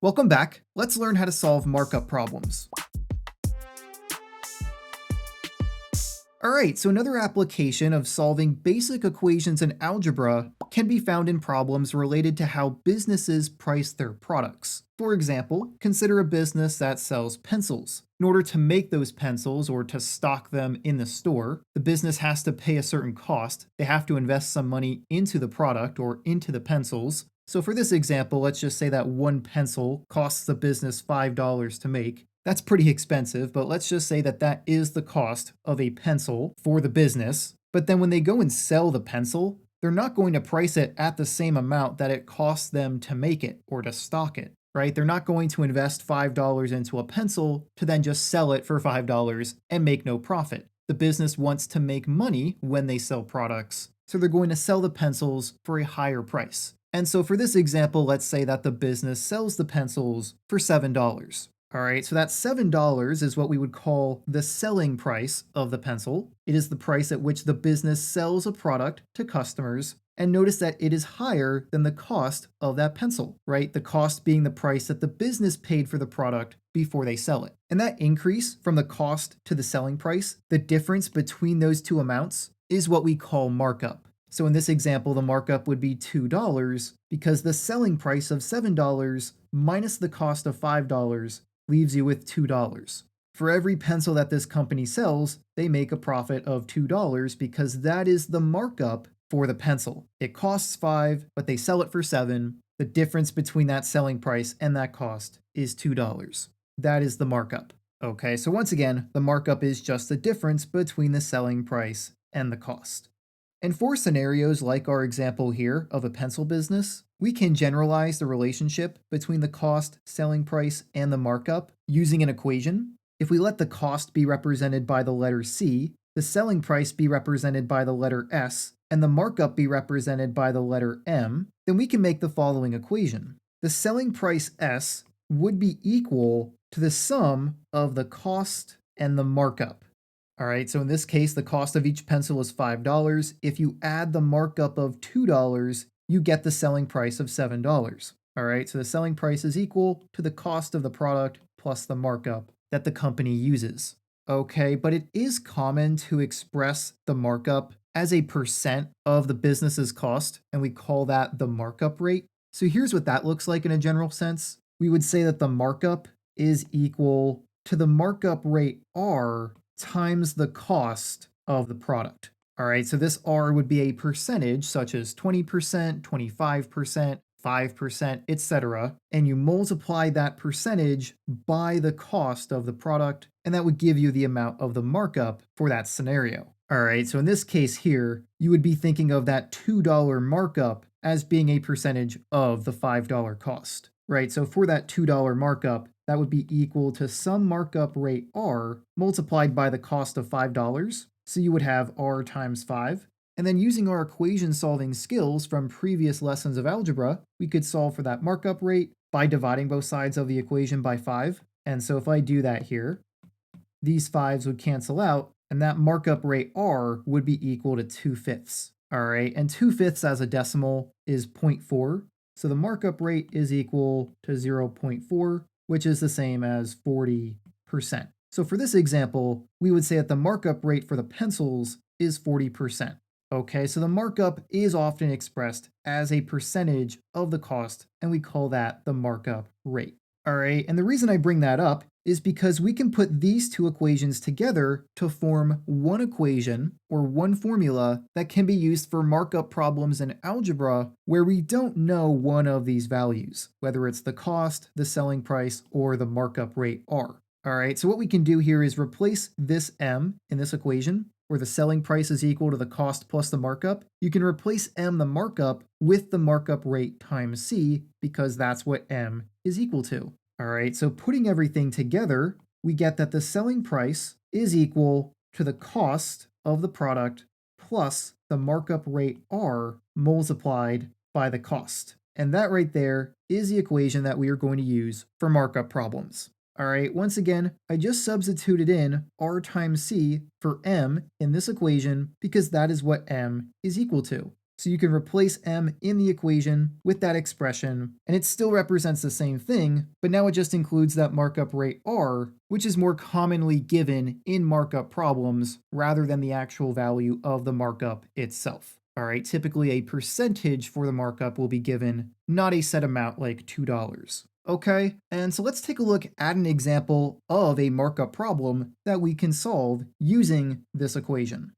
Welcome back. Let's learn how to solve markup problems. Alright, so another application of solving basic equations in algebra can be found in problems related to how businesses price their products. For example, consider a business that sells pencils. In order to make those pencils or to stock them in the store, the business has to pay a certain cost. They have to invest some money into the product or into the pencils. So for this example, let's just say that one pencil costs the business $5 to make. That's pretty expensive, but let's just say that that is the cost of a pencil for the business. But then when they go and sell the pencil, they're not going to price it at the same amount that it costs them to make it or to stock it, right? They're not going to invest $5 into a pencil to then just sell it for $5 and make no profit. The business wants to make money when they sell products, so they're going to sell the pencils for a higher price. And so for this example, let's say that the business sells the pencils for $7. All right, so that $7 is what we would call the selling price of the pencil. It is the price at which the business sells a product to customers. And notice that it is higher than the cost of that pencil, right? The cost being the price that the business paid for the product before they sell it. And that increase from the cost to the selling price, the difference between those two amounts, is what we call markup. So in this example, the markup would be $2 because the selling price of $7 minus the cost of $5 leaves you with $2. For every pencil that this company sells, they make a profit of $2 because that is the markup for the pencil. It costs 5, but they sell it for 7. The difference between that selling price and that cost is $2. That is the markup. Okay, so once again, the markup is just the difference between the selling price and the cost. And for scenarios like our example here of a pencil business, we can generalize the relationship between the cost, selling price, and the markup using an equation. If we let the cost be represented by the letter C, the selling price be represented by the letter S, and the markup be represented by the letter M, then we can make the following equation. The selling price S would be equal to the sum of the cost and the markup. All right, so in this case, the cost of each pencil is $5. If you add the markup of $2, you get the selling price of $7. All right, so the selling price is equal to the cost of the product plus the markup that the company uses. Okay, but it is common to express the markup as a percent of the business's cost, and we call that the markup rate. So here's what that looks like in a general sense. We would say that the markup is equal to the markup rate R times the cost of the product. All right, so this R would be a percentage such as 20%, 25%, 5%, etc. And you multiply that percentage by the cost of the product, and that would give you the amount of the markup for that scenario. All right, so in this case here, you would be thinking of that $2 markup as being a percentage of the $5 cost, right? So for that $2 markup, that would be equal to some markup rate R multiplied by the cost of $5. So you would have R times 5. And then using our equation solving skills from previous lessons of algebra, we could solve for that markup rate by dividing both sides of the equation by 5. And so if I do that here, these 5s would cancel out, and that markup rate R would be equal to 2/5. All right, and 2/5 as a decimal is 0.4. So the markup rate is equal to 0.4, which is the same as 40%. So for this example, we would say that the markup rate for the pencils is 40%. Okay, so the markup is often expressed as a percentage of the cost, and we call that the markup rate. All right, and the reason I bring that up is because we can put these two equations together to form one equation or one formula that can be used for markup problems in algebra where we don't know one of these values, whether it's the cost, the selling price, or the markup rate R. All right, so what we can do here is replace this M in this equation where the selling price is equal to the cost plus the markup. You can replace M, the markup, with the markup rate times C because that's what M is equal to. All right, so putting everything together, we get that the selling price is equal to the cost of the product plus the markup rate R multiplied by the cost. And that right there is the equation that we are going to use for markup problems. All right, once again, I just substituted in R times C for M in this equation because that is what M is equal to. So you can replace m in the equation with that expression, and it still represents the same thing, but now it just includes that markup rate r, which is more commonly given in markup problems rather than the actual value of the markup itself. All right, typically a percentage for the markup will be given, not a set amount like $2. Okay, and so let's take a look at an example of a markup problem that we can solve using this equation.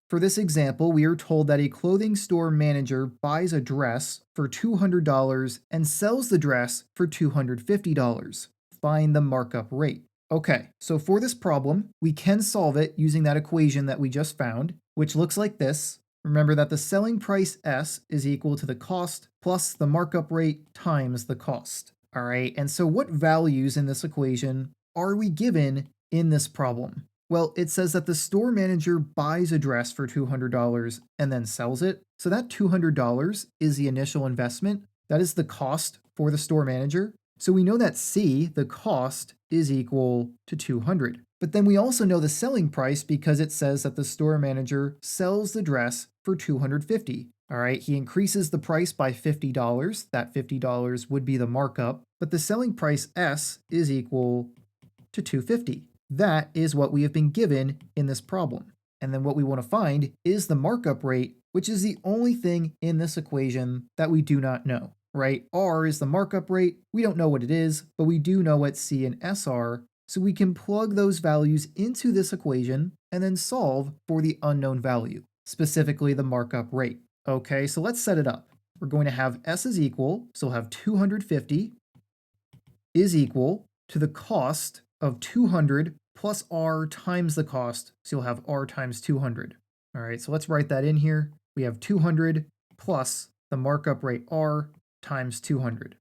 For this example, we are told that a clothing store manager buys a dress for $200 and sells the dress for $250. Find the markup rate. Okay, so for this problem, we can solve it using that equation that we just found, which looks like this. Remember that the selling price S is equal to the cost plus the markup rate times the cost. All right, and so what values in this equation are we given in this problem? Well, it says that the store manager buys a dress for $200 and then sells it. So that $200 is the initial investment. That is the cost for the store manager. So we know that C, the cost, is equal to 200. But then we also know the selling price because it says that the store manager sells the dress for $250. All right, he increases the price by $50. That $50 would be the markup, but the selling price S is equal to $250. That is what we have been given in this problem. And then what we want to find is the markup rate, which is the only thing in this equation that we do not know, right? R is the markup rate. We don't know what it is, but we do know what C and S are. So we can plug those values into this equation and then solve for the unknown value, specifically the markup rate. Okay, so let's set it up. We're going to have S is equal, so we'll have 250 is equal to the cost of 200 plus R times the cost, so you'll have R times 200. All right, so let's write that in here. We have 200 plus the markup rate R times 200.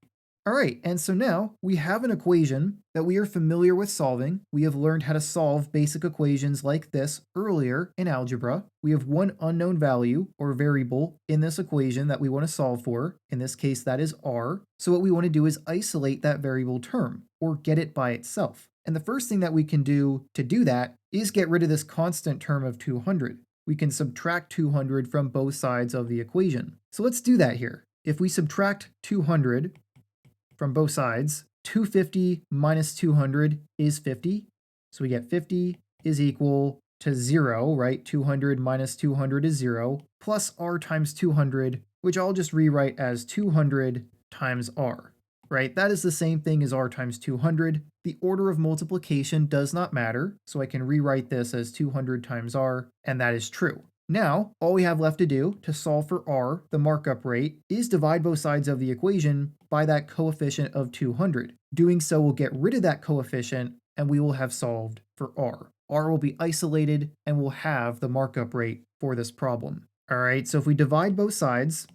All right, and so now we have an equation that we are familiar with solving. We have learned how to solve basic equations like this earlier in algebra. We have one unknown value or variable in this equation that we want to solve for. In this case, that is R. So what we want to do is isolate that variable term or get it by itself. And the first thing that we can do to do that is get rid of this constant term of 200. We can subtract 200 from both sides of the equation. So let's do that here. If we subtract 200 from both sides, 250 minus 200 is 50. So we get 50 is equal to 0, right? 200 minus 200 is 0, plus R times 200, which I'll just rewrite as 200 times R, right? That is the same thing as R times 200. The order of multiplication does not matter, so I can rewrite this as 200 times R, and that is true. Now, all we have left to do to solve for R, the markup rate, is divide both sides of the equation by that coefficient of 200. Doing so will get rid of that coefficient, and we will have solved for R. R will be isolated, and we'll have the markup rate for this problem. All right, so if we divide both sides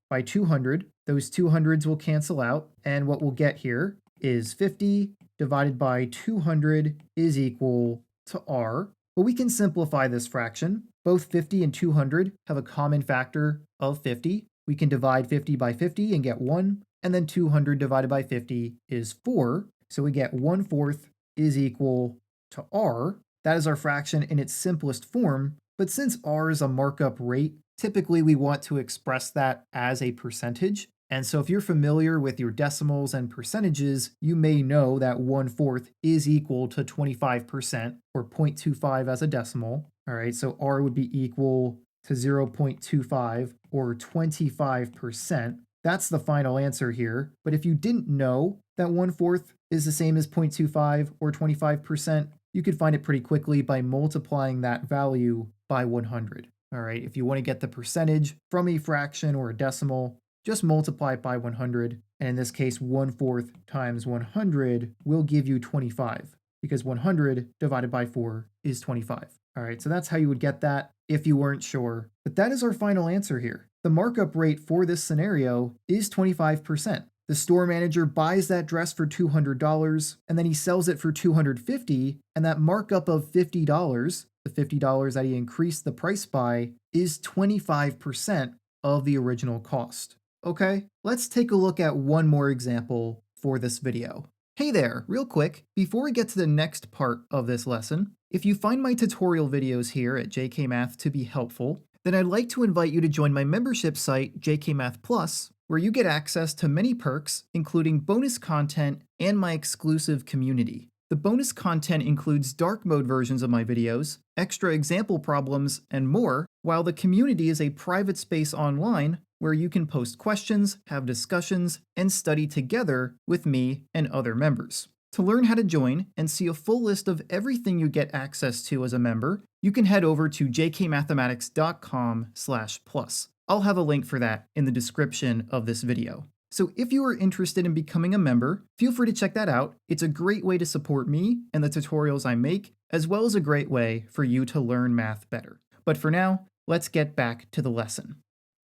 by 200, those 200s will cancel out, and what we'll get here is 50 divided by 200 is equal to R. But we can simplify this fraction. Both 50 and 200 have a common factor of 50. We can divide 50 by 50 and get 1, and then 200 divided by 50 is 4. So we get 1/4 is equal to R. That is our fraction in its simplest form, but since R is a markup rate, typically we want to express that as a percentage. And so if you're familiar with your decimals and percentages, you may know that 1/4 is equal to 25%, or 0.25 as a decimal. All right, so R would be equal to 0.25 or 25%. That's the final answer here. But if you didn't know that 1/4 is the same as 0.25 or 25%, you could find it pretty quickly by multiplying that value by 100. All right, if you want to get the percentage from a fraction or a decimal, just multiply it by 100, and in this case, 1/4 times 100 will give you 25, because 100 divided by 4 is 25. All right, so that's how you would get that if you weren't sure. But that is our final answer here. The markup rate for this scenario is 25%. The store manager buys that dress for $200, and then he sells it for $250, and that markup of $50, the $50 that he increased the price by, is 25% of the original cost. Okay, let's take a look at one more example for this video. Hey there, real quick, before we get to the next part of this lesson, if you find my tutorial videos here at JK Math to be helpful, then I'd like to invite you to join my membership site, JK Math Plus, where you get access to many perks, including bonus content and my exclusive community. The bonus content includes dark mode versions of my videos, extra example problems, and more, while the community is a private space online where you can post questions, have discussions, and study together with me and other members. To learn how to join and see a full list of everything you get access to as a member, you can head over to jkmathematics.com/plus. I'll have a link for that in the description of this video. So if you are interested in becoming a member, feel free to check that out. It's a great way to support me and the tutorials I make, as well as a great way for you to learn math better. But for now, let's get back to the lesson.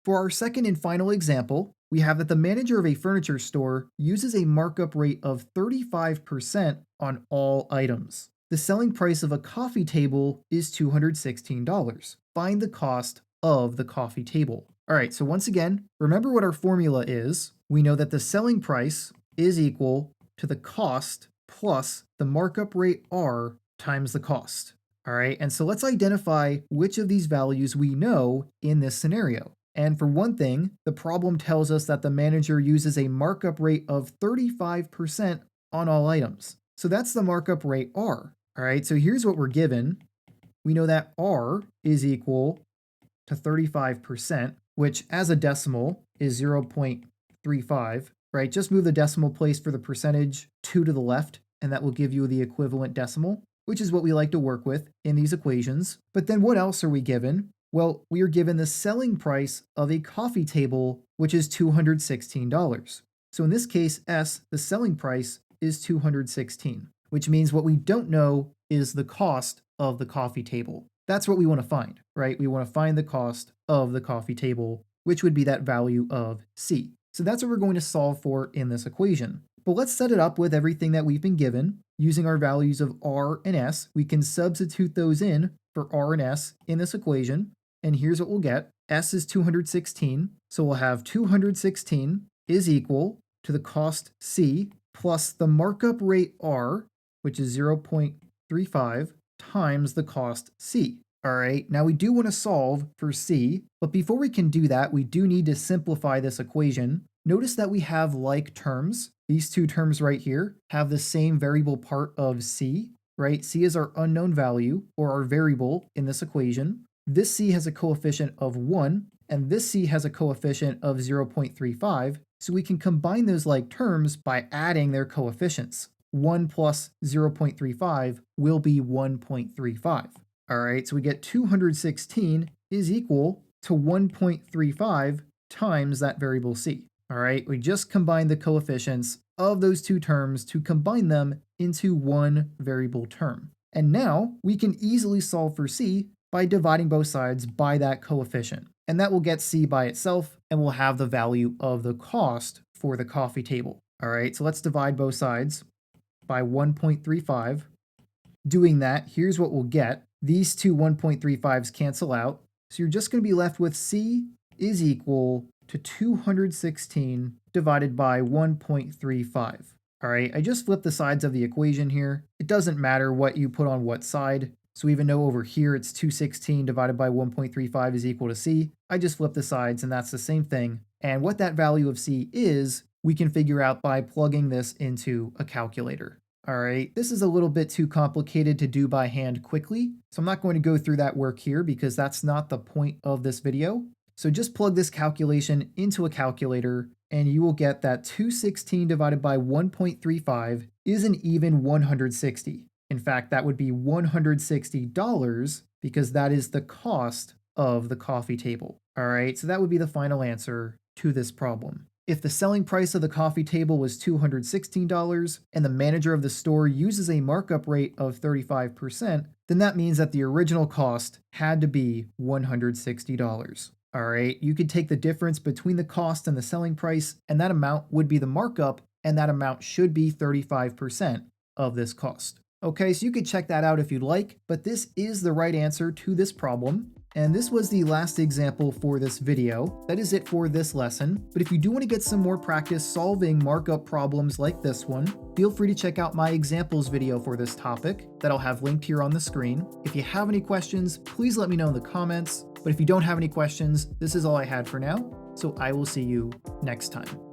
For our second and final example, we have that the manager of a furniture store uses a markup rate of 35% on all items. The selling price of a coffee table is $216. Find the cost of the coffee table. All right, so once again, remember what our formula is. We know that the selling price is equal to the cost plus the markup rate R times the cost. All right, and so let's identify which of these values we know in this scenario. And for one thing, the problem tells us that the manager uses a markup rate of 35% on all items. So that's the markup rate R. All right, so here's what we're given. We know that R is equal to 35%, which as a decimal is 0.35, right? Just move the decimal place for the percentage 2 to the left, and that will give you the equivalent decimal, which is what we like to work with in these equations. But then what else are we given? Well, we are given the selling price of a coffee table, which is $216. So in this case, S, the selling price, is $216, which means what we don't know is the cost of the coffee table. That's what we want to find, right? We want to find the cost of the coffee table, which would be that value of C. So that's what we're going to solve for in this equation. But let's set it up with everything that we've been given. Using our values of R and S, we can substitute those in for R and S in this equation. And here's what we'll get. S is 216, so we'll have 216 is equal to the cost C plus the markup rate R, which is 0.35, times the cost C. All right, now we do want to solve for C, but before we can do that, we do need to simplify this equation. Notice that we have like terms. These two terms right here have the same variable part of C, right? C is our unknown value, or our variable in this equation. This C has a coefficient of 1, and this C has a coefficient of 0.35, so we can combine those like terms by adding their coefficients. 1 plus 0.35 will be 1.35. All right, so we get 216 is equal to 1.35 times that variable C. All right, we just combined the coefficients of those two terms to combine them into one variable term. And now we can easily solve for C by dividing both sides by that coefficient. And that will get C by itself, and we'll have the value of the cost for the coffee table. All right, so let's divide both sides by 1.35. Doing that, here's what we'll get. These two 1.35s cancel out, so you're just going to be left with C is equal to 216 divided by 1.35. All right, I just flipped the sides of the equation here. It doesn't matter what you put on what side. So even though over here it's 216 divided by 1.35 is equal to C, I just flip the sides and that's the same thing. And what that value of C is, we can figure out by plugging this into a calculator. All right, this is a little bit too complicated to do by hand quickly, so I'm not going to go through that work here because that's not the point of this video. So just plug this calculation into a calculator and you will get that 216 divided by 1.35 is an even 160. In fact, that would be $160 because that is the cost of the coffee table. All right, so that would be the final answer to this problem. If the selling price of the coffee table was $216 and the manager of the store uses a markup rate of 35%, then that means that the original cost had to be $160. All right, you could take the difference between the cost and the selling price, and that amount would be the markup, and that amount should be 35% of this cost. Okay, so you could check that out if you'd like, but this is the right answer to this problem. And this was the last example for this video. That is it for this lesson. But if you do want to get some more practice solving markup problems like this one, feel free to check out my examples video for this topic that I'll have linked here on the screen. If you have any questions, please let me know in the comments. But if you don't have any questions, this is all I had for now, so I will see you next time.